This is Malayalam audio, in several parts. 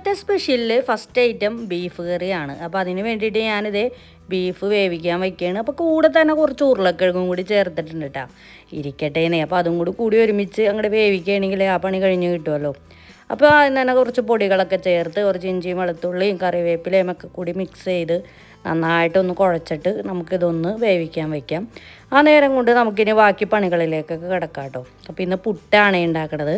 ഇന്നത്തെ സ്പെഷ്യലിൽ ഫസ്റ്റ് ഐറ്റം ബീഫ് കറിയാണ്. അപ്പോൾ അതിന് വേണ്ടിയിട്ട് ഞാനിത് ബീഫ് വേവിക്കാൻ വയ്ക്കുകയാണ്. അപ്പോൾ കൂടെ തന്നെ കുറച്ച് ഉരുളക്കിഴങ്ങും കൂടി ചേർത്തിട്ടുണ്ട് കേട്ടോ. ഇരിക്കട്ടേന്നേ. അപ്പോൾ അതും കൂടി ഒരുമിച്ച് അങ്ങോട്ട് വേവിക്കുകയാണെങ്കിൽ ആ പണി കഴിഞ്ഞ് കിട്ടുമല്ലോ. അപ്പോൾ അതിന് തന്നെ കുറച്ച് പൊടികളൊക്കെ ചേർത്ത് കുറച്ച് ഇഞ്ചിയും വെളുത്തുള്ളിയും കറിവേപ്പിലയും ഒക്കെ കൂടി മിക്സ് ചെയ്ത് നന്നായിട്ടൊന്ന് കുഴച്ചിട്ട് നമുക്കിതൊന്ന് വേവിക്കാൻ വയ്ക്കാം. ആ നേരം കൊണ്ട് നമുക്കിനി ബാക്കി പണികളിലേക്കൊക്കെ കിടക്കാം കേട്ടോ. അപ്പോൾ ഇന്ന് പുട്ടാണ് ഉണ്ടാക്കുന്നത്.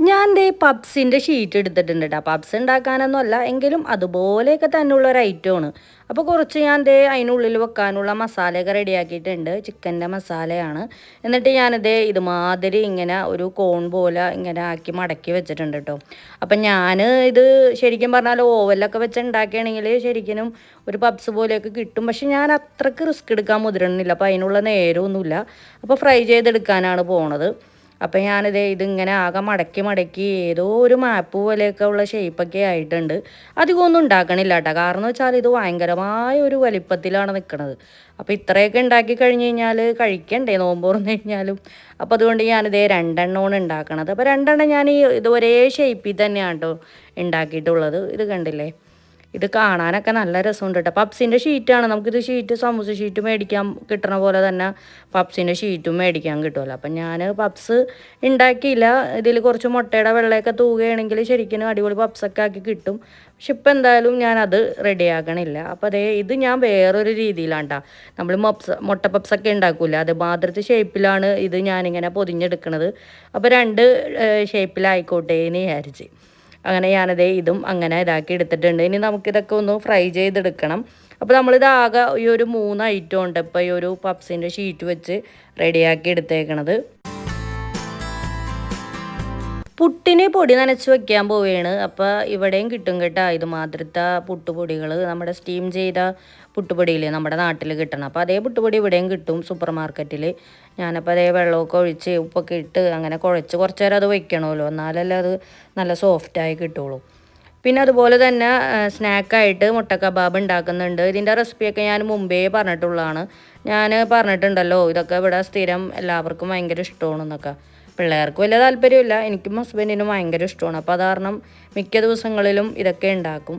ഞാൻ ദേ പബ്സിൻ്റെ ഷീറ്റ് എടുത്തിട്ടുണ്ട് കേട്ടോ. പബ്സ് ഉണ്ടാക്കാനൊന്നും അല്ല, എങ്കിലും അതുപോലെയൊക്കെ തന്നെയുള്ള ഒരു ഐറ്റമാണ്. അപ്പോൾ കുറച്ച് ഞാൻ ദേ അതിനുള്ളിൽ വെക്കാനുള്ള മസാലയൊക്കെ റെഡിയാക്കിയിട്ടുണ്ട്. ചിക്കൻ്റെ മസാലയാണ്. എന്നിട്ട് ഞാനിത് ഇതുമാതിരി ഇങ്ങനെ ഒരു കോൺ പോലെ ഇങ്ങനെ ആക്കി മടക്കി വെച്ചിട്ടുണ്ട് കേട്ടോ. അപ്പം ഞാൻ ഇത് ശരിക്കും പറഞ്ഞാൽ ഓവനിലൊക്കെ വെച്ച് ഉണ്ടാക്കുകയാണെങ്കിൽ ശരിക്കും ഒരു പബ്സ് പോലെയൊക്കെ കിട്ടും. പക്ഷെ ഞാൻ അത്രയ്ക്ക് റിസ്ക് എടുക്കാൻ മുതിരുന്നില്ല. അപ്പോൾ അതിനുള്ള നേരമൊന്നുമില്ല. അപ്പോൾ ഫ്രൈ ചെയ്തെടുക്കാനാണ് പോണത്. അപ്പം ഞാനിത് ഇതിങ്ങനെ ആകെ മടക്കി ഏതോ ഒരു മാപ്പ് പോലെയൊക്കെ ഉള്ള ഷേപ്പൊക്കെ ആയിട്ടുണ്ട്. അധികമൊന്നും ഉണ്ടാക്കണില്ല കേട്ടോ. കാരണം എന്ന് വെച്ചാൽ ഇത് ഭയങ്കരമായ ഒരു വലിപ്പത്തിലാണ് നിൽക്കുന്നത്. അപ്പോൾ ഇത്രയൊക്കെ ഉണ്ടാക്കി കഴിഞ്ഞ് കഴിഞ്ഞാൽ കഴിക്കണ്ടേ നോമ്പ് തുറന്ന് കഴിഞ്ഞാലും. അപ്പോൾ അതുകൊണ്ട് ഞാനിതേ 2 എണ്ണമാണ് ഉണ്ടാക്കണത്. അപ്പോൾ 2 എണ്ണം ഞാൻ ഇത് ഒരേ ഷേപ്പിൽ തന്നെയാണ് കേട്ടോ ഉണ്ടാക്കിയിട്ടുള്ളത്. ഇത് കണ്ടില്ലേ, ഇത് കാണാനൊക്കെ നല്ല രസമുണ്ട് കേട്ടോ. പപ്സിൻ്റെ ഷീറ്റാണ്. നമുക്കിത് ഷീറ്റ് സമൂസ ഷീറ്റ് മേടിക്കാൻ കിട്ടണ പോലെ തന്നെ പപ്സിൻ്റെ ഷീറ്റും മേടിക്കാൻ കിട്ടുമല്ലോ. അപ്പം ഞാൻ പപ്സ് ഉണ്ടാക്കിയില്ല. ഇതിൽ കുറച്ച് മുട്ടയുടെ വെള്ളയൊക്കെ തൂകുകയാണെങ്കിൽ ശരിക്കും അടിപൊളി പപ്സൊക്കെ ആക്കി കിട്ടും. പക്ഷെ ഇപ്പം എന്തായാലും ഞാനത് റെഡിയാക്കണില്ല. അപ്പോൾ അതേ ഇത് ഞാൻ വേറൊരു രീതിയിലാണ് കേട്ടോ. നമ്മൾ മുട്ട പപ്സൊക്കെ ഉണ്ടാക്കില്ല, അത് മാതിരത്തെ ഷേപ്പിലാണ് ഇത് ഞാനിങ്ങനെ പൊതിഞ്ഞെടുക്കണത്. അപ്പോൾ 2 ഷേപ്പിലായിക്കോട്ടെ എന്ന് വിചാരിച്ച് അങ്ങനെ ഞാനതേ ഇതും അങ്ങനെ ഇതാക്കി എടുത്തിട്ടുണ്ട്. ഇനി നമുക്കിതൊക്കെ ഒന്ന് ഫ്രൈ ചെയ്തെടുക്കണം. അപ്പോൾ നമ്മളിത് ആകെ ഈ ഒരു 3 ഐറ്റം ഉണ്ട് ഇപ്പോൾ ഈ ഒരു പപ്സിൻ്റെ ഷീറ്റ് വെച്ച് റെഡിയാക്കി എടുത്തേക്കണത്. പുട്ടിന് പൊടി നനച്ച് വെക്കാൻ പോവുകയാണ്. അപ്പോൾ ഇവിടെയും കിട്ടും കേട്ടോ ഇതുമാതിരത്തെ പുട്ടുപൊടികൾ. നമ്മുടെ സ്റ്റീം ചെയ്ത പുട്ടുപൊടിയിൽ നമ്മുടെ നാട്ടിൽ കിട്ടണം. അപ്പോൾ അതേ പുട്ടുപൊടി ഇവിടെയും കിട്ടും സൂപ്പർ മാർക്കറ്റിൽ. ഞാനപ്പോൾ അതേ വെള്ളമൊക്കെ ഒഴിച്ച് ഉപ്പൊക്കെ ഇട്ട് അങ്ങനെ കുഴച്ച് കുറച്ച് നേരം അത് വെക്കണമല്ലോ, എന്നാലല്ലേ അത് നല്ല സോഫ്റ്റായി കിട്ടുള്ളൂ. പിന്നെ അതുപോലെ തന്നെ സ്നാക്കായിട്ട് മുട്ട കബാബ് ഉണ്ടാക്കുന്നുണ്ട്. ഇതിൻ്റെ റെസിപ്പിയൊക്കെ ഞാൻ മുമ്പേ പറഞ്ഞിട്ടുള്ളതാണ്. ഞാൻ പറഞ്ഞിട്ടുണ്ടല്ലോ ഇതൊക്കെ ഇവിടെ സ്ഥിരം എല്ലാവർക്കും ഭയങ്കര ഇഷ്ടമാണെന്നൊക്കെ. പിള്ളേർക്ക് വലിയ താല്പര്യമില്ല, എനിക്കും ഹസ്ബൻഡിനും ഭയങ്കര ഇഷ്ടമാണ്. അപ്പോൾ അത് കാരണം മിക്ക ദിവസങ്ങളിലും ഇതൊക്കെ ഉണ്ടാക്കും.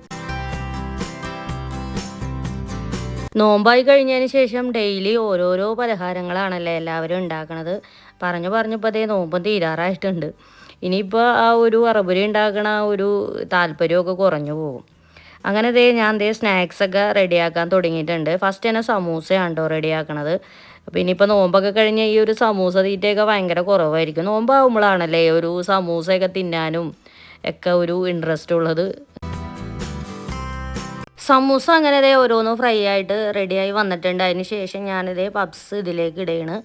നോമ്പായി കഴിഞ്ഞതിന് ശേഷം ഡെയിലി ഓരോരോ പലഹാരങ്ങളാണല്ലേ എല്ലാവരും ഉണ്ടാക്കണത്. പറഞ്ഞപ്പോൾ അതേ നോമ്പ് തീരാറായിട്ടുണ്ട്. ഇനിയിപ്പോൾ ആ ഒരു അറബുരി ഉണ്ടാക്കണ ഒരു താല്പര്യമൊക്കെ കുറഞ്ഞു പോകും. അങ്ങനെ ഞാൻ സ്നാക്സൊക്കെ റെഡിയാക്കാൻ തുടങ്ങിയിട്ടുണ്ട്. ഫസ്റ്റ് തന്നെ സമൂസയാണ് കേട്ടോ റെഡിയാക്കണത്. അപ്പോൾ ഇനിയിപ്പോൾ നോമ്പൊക്കെ കഴിഞ്ഞ് ഈ ഒരു സമൂസ തീറ്റയൊക്കെ ഭയങ്കര കുറവായിരിക്കും. നോമ്പാകുമ്പോഴാണല്ലേ ഒരു സമൂസയൊക്കെ തിന്നാനും ഒക്കെ ഒരു ഇൻട്രസ്റ്റ് ഉള്ളത്. സമൂസ അങ്ങനെ ഓരോന്നും ഫ്രൈ ആയിട്ട് റെഡിയായി വന്നിട്ടുണ്ട്. അതിന് ശേഷം ഞാനിതേ പപ്സ് ഇതിലേക്ക് ഇടുകയാണ്.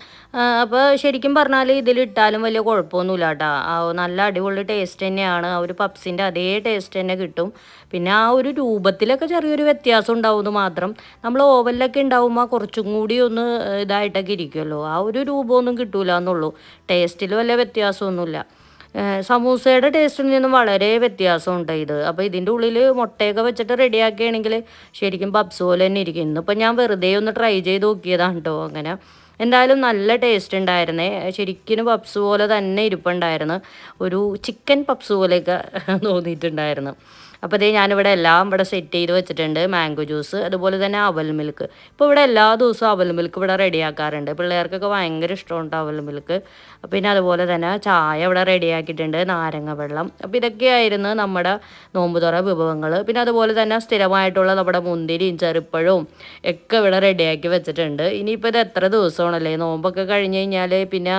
അപ്പോൾ ശരിക്കും പറഞ്ഞാൽ ഇതിലിട്ടാലും വലിയ കുഴപ്പമൊന്നുമില്ല കേട്ടോ. നല്ല അടിപൊളി ടേസ്റ്റ് തന്നെയാണ്. ആ ഒരു പപ്സിൻ്റെ അതേ ടേസ്റ്റ് തന്നെ കിട്ടും. പിന്നെ ആ ഒരു രൂപത്തിലൊക്കെ ചെറിയൊരു വ്യത്യാസം ഉണ്ടാവുമെന്ന് മാത്രം. നമ്മൾ ഓവനിലൊക്കെ ഉണ്ടാവുമ്പോൾ കുറച്ചും കൂടി ഒന്ന് ഇതായിട്ടൊക്കെ ഇരിക്കുമല്ലോ, ആ ഒരു രൂപമൊന്നും കിട്ടൂല എന്നുള്ളൂ. ടേസ്റ്റിൽ വലിയ വ്യത്യാസമൊന്നുമില്ല. സമൂസയുടെ ടേസ്റ്റിൽ നിന്നും വളരെ വ്യത്യാസമുണ്ട് ഇത്. അപ്പോൾ ഇതിൻ്റെ ഉള്ളിൽ മുട്ടയൊക്കെ വെച്ചിട്ട് റെഡിയാക്കുകയാണെങ്കിൽ ശരിക്കും പപ്സ് പോലെ തന്നെ ഇരിക്കും. ഇന്നിപ്പോൾ ഞാൻ വെറുതെ ഒന്ന് ട്രൈ ചെയ്ത് നോക്കിയതാണ് കേട്ടോ. അങ്ങനെ എന്തായാലും നല്ല ടേസ്റ്റ് ഉണ്ടായിരുന്നേ. ശരിക്കും പപ്സ് പോലെ തന്നെ ഇരിപ്പുണ്ടായിരുന്നു. ഒരു ചിക്കൻ പപ്സ് പോലെയൊക്കെ തോന്നിയിട്ടുണ്ടായിരുന്നു. അപ്പോൾ ഞാനിവിടെ എല്ലാം ഇവിടെ സെറ്റ് ചെയ്ത് വെച്ചിട്ടുണ്ട്. മാംഗോ ജ്യൂസ്, അതുപോലെ തന്നെ അവൽ മിൽക്ക്. ഇപ്പോൾ ഇവിടെ എല്ലാ ദിവസവും അവൽ മിൽക്ക് ഇവിടെ റെഡിയാക്കാറുണ്ട്. പിള്ളേർക്കൊക്കെ ഭയങ്കര ഇഷ്ടമുണ്ട് അവൽ മിൽക്ക്. പിന്നെ അതുപോലെ തന്നെ ചായ ഇവിടെ റെഡിയാക്കിയിട്ടുണ്ട്, നാരങ്ങ വെള്ളം. അപ്പോൾ ഇതൊക്കെയായിരുന്നു നമ്മുടെ നോമ്പ് തുറ വിഭവങ്ങൾ. പിന്നെ അതുപോലെ തന്നെ സ്ഥിരമായിട്ടുള്ള നമ്മുടെ മുന്തിരിയും ചെറുപ്പഴവും ഒക്കെ ഇവിടെ റെഡിയാക്കി വെച്ചിട്ടുണ്ട്. ഇനിയിപ്പോൾ ഇത് എത്ര ദിവസമാണല്ലേ നോമ്പൊക്കെ കഴിഞ്ഞ് കഴിഞ്ഞാൽ പിന്നെ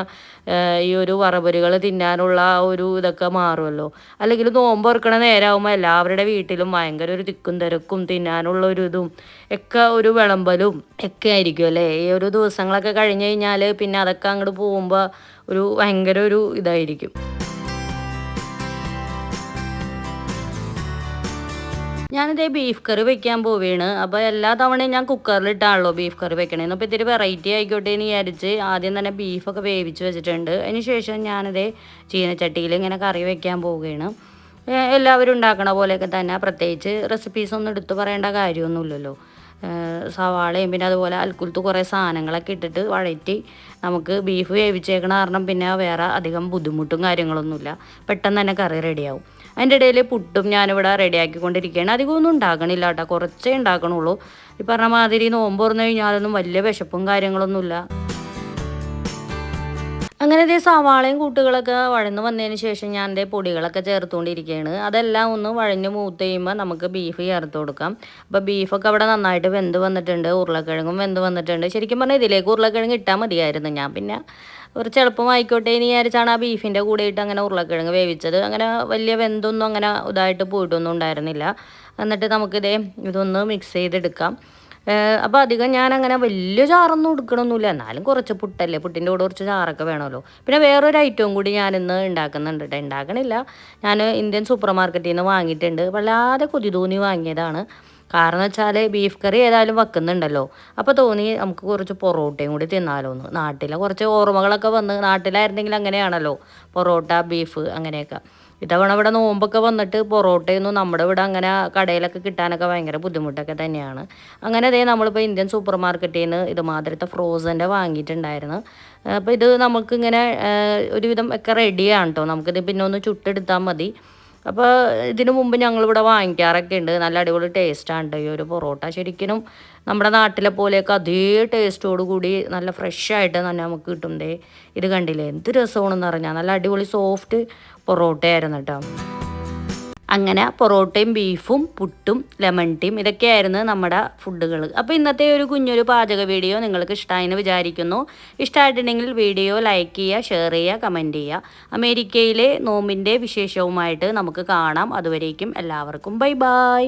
ഈ ഒരു വറപൊരികൾ തിന്നാനുള്ള ഒരു ഇതൊക്കെ മാറുമല്ലോ. അല്ലെങ്കിൽ നോമ്പ് തുറക്കണ നേരമാകുമ്പോൾ എല്ലാവരുടെ വീട്ടിലും ഭയങ്കര ഒരു തിക്കും തിരക്കും തിന്നാനുള്ള ഒരു ഇതും ഒക്കെ ഒരു വിളമ്പലും ഒക്കെ ആയിരിക്കും അല്ലേ. ഈ ഒരു ദിവസങ്ങളൊക്കെ കഴിഞ്ഞ് കഴിഞ്ഞാൽ പിന്നെ അതൊക്കെ അങ്ങോട്ട് പോകുമ്പോൾ ഒരു ഭയങ്കര ഒരു ഇതായിരിക്കും. ഞാനിതേ ബീഫ് കറി വെക്കാൻ പോവുകയാണ്. അപ്പോൾ എല്ലാ തവണയും ഞാൻ കുക്കറിലിട്ടാണല്ലോ ബീഫ് കറി വെക്കണേന്ന്. അപ്പോൾ ഇത്തിരി വെറൈറ്റി ആയിക്കോട്ടെ എന്ന് വിചാരിച്ച് ആദ്യം തന്നെ ബീഫൊക്കെ വേവിച്ച് വെച്ചിട്ടുണ്ട്. അതിന് ശേഷം ഞാനിതേ ചീനച്ചട്ടിയിൽ ഇങ്ങനെ കറി വെക്കാൻ പോവുകയാണ്. എല്ലാവരും ഉണ്ടാക്കണ പോലെയൊക്കെ തന്നെ, പ്രത്യേകിച്ച് റെസിപ്പീസൊന്നും എടുത്ത് പറയേണ്ട കാര്യമൊന്നുമില്ലല്ലോ. സവാളയും പിന്നെ അതുപോലെ അൽക്കുലത്ത് കുറേ സാധനങ്ങളൊക്കെ ഇട്ടിട്ട് വഴറ്റി നമുക്ക് ബീഫ് വേവിച്ചേക്കണ കാരണം പിന്നെ വേറെ അധികം ബുദ്ധിമുട്ടും കാര്യങ്ങളൊന്നുമില്ല. പെട്ടെന്ന് തന്നെ കറി റെഡിയാവും. അതിൻ്റെ ഇടയിൽ പുട്ടും ഞാനിവിടെ റെഡിയാക്കിക്കൊണ്ടിരിക്കുകയാണ്. അധികമൊന്നും ഉണ്ടാക്കണില്ല കേട്ടോ, കുറച്ചേ ഉണ്ടാക്കണുള്ളൂ. ഈ പറഞ്ഞ മാതിരി നോമ്പ് തുറന്നു കഴിഞ്ഞാലൊന്നും വലിയ വിശപ്പും കാര്യങ്ങളൊന്നുമില്ല. അങ്ങനെ ഇതേ സവാളയും കൂട്ടുകളൊക്കെ വഴന്ന് വന്നതിന് ശേഷം ഞാൻ എൻ്റെ പൊടികളൊക്കെ ചേർത്തുകൊണ്ടിരിക്കുകയാണ്. അതെല്ലാം ഒന്ന് വഴഞ്ഞ് മൂത്ത് കഴിയുമ്പോൾ നമുക്ക് ബീഫ് ചേർത്ത് കൊടുക്കാം. അപ്പോൾ ബീഫൊക്കെ അവിടെ നന്നായിട്ട് വെന്ത് വന്നിട്ടുണ്ട്, ഉരുളക്കിഴങ്ങും വെന്ത് വന്നിട്ടുണ്ട്. ശരിക്കും പറഞ്ഞാൽ ഇതിലേക്ക് ഉരുളക്കിഴങ്ങ് ഇട്ടാൽ മതിയായിരുന്നു. ഞാൻ പിന്നെ കുറച്ച് എളുപ്പമായിക്കോട്ടെ എന്ന് വിചാരിച്ചാണ് ആ ബീഫിൻ്റെ കൂടെ ഇട്ട് അങ്ങനെ ഉരുളക്കിഴങ്ങ് വേവിച്ചത്. അങ്ങനെ വലിയ വെന്തൊന്നും അങ്ങനെ ഇതായിട്ട് പോയിട്ടൊന്നും ഉണ്ടായിരുന്നില്ല. എന്നിട്ട് നമുക്കിതേ ഇതൊന്ന് മിക്സ് ചെയ്തെടുക്കാം. അപ്പോൾ അധികം ഞാനങ്ങനെ വലിയ ചാറൊന്നും എടുക്കണമൊന്നുമില്ല, എന്നാലും കുറച്ച് പുട്ടല്ലേ, പുട്ടിൻ്റെ കൂടെ കുറച്ച് ചാറൊക്കെ വേണമല്ലോ. പിന്നെ വേറൊരു ഐറ്റവും കൂടി ഞാനിന്ന് ഉണ്ടാക്കുന്നുണ്ട് കേട്ടോ. ഉണ്ടാക്കണില്ല, ഞാൻ ഇന്ത്യൻ സൂപ്പർ മാർക്കറ്റിൽ നിന്ന് വാങ്ങിയിട്ടുണ്ട്. വല്ലാതെ കൊതി തോന്നി വാങ്ങിയതാണ്. കാരണം വെച്ചാൽ ബീഫ് കറി ഏതായാലും വെക്കുന്നുണ്ടല്ലോ, അപ്പോൾ തോന്നി നമുക്ക് കുറച്ച് പൊറോട്ടയും കൂടി തിന്നാലോ എന്ന്. നാട്ടിലെ കുറച്ച് ഓർമ്മകളൊക്കെ വന്ന്, നാട്ടിലായിരുന്നെങ്കിൽ അങ്ങനെയാണല്ലോ, പൊറോട്ട ബീഫ് അങ്ങനെയൊക്കെ. ഇത്തവണ ഇവിടെ നോമ്പൊക്കെ വന്നിട്ട് പൊറോട്ടയൊന്നും നമ്മുടെ ഇവിടെ അങ്ങനെ കടയിലൊക്കെ കിട്ടാനൊക്കെ ഭയങ്കര ബുദ്ധിമുട്ടൊക്കെ തന്നെയാണ്. അങ്ങനെ അതേ നമ്മളിപ്പോൾ ഇന്ത്യൻ സൂപ്പർ മാർക്കറ്റിൽ നിന്ന് ഇതുമാതിരത്തെ ഫ്രോസൻ്റെ വാങ്ങിയിട്ടുണ്ടായിരുന്നു. അപ്പോൾ ഇത് നമുക്കിങ്ങനെ ഒരുവിധം ഒക്കെ റെഡിയാണ് കേട്ടോ. നമുക്കിത് പിന്നെ ഒന്ന് ചുട്ടെടുത്താൽ മതി. അപ്പോൾ ഇതിനു മുമ്പ് ഞങ്ങളിവിടെ വാങ്ങിക്കാറൊക്കെ ഉണ്ട്. നല്ല അടിപൊളി ടേസ്റ്റാണ് കേട്ടോ ഈ ഒരു പൊറോട്ട. ശരിക്കും നമ്മുടെ നാട്ടിലെ പോലെയൊക്കെ അതേ ടേസ്റ്റോട് കൂടി നല്ല ഫ്രഷായിട്ട് തന്നെ നമുക്ക് കിട്ടും. ഇത് കണ്ടില്ലേ എന്ത് രസമാണെന്ന് പറഞ്ഞാൽ, നല്ല അടിപൊളി സോഫ്റ്റ് പൊറോട്ടയായിരുന്നു കേട്ടോ. അങ്ങനെ പൊറോട്ടയും ബീഫും പുട്ടും ലെമൺ ടീയും ഇതൊക്കെയായിരുന്നു നമ്മുടെ ഫുഡുകൾ. അപ്പോൾ ഇന്നത്തെ ഒരു കുഞ്ഞൊരു പാചക വീഡിയോ നിങ്ങൾക്ക് ഇഷ്ടമായെന്ന് വിചാരിക്കുന്നു. ഇഷ്ടമായിട്ടുണ്ടെങ്കിൽ വീഡിയോ ലൈക്ക് ചെയ്യുക, ഷെയർ ചെയ്യുക, കമൻറ്റ് ചെയ്യുക. അമേരിക്കയിലെ നോമ്പിൻ്റെ വിശേഷവുമായിട്ട് നമുക്ക് കാണാം. അതുവരേക്കും എല്ലാവർക്കും ബൈ ബൈ.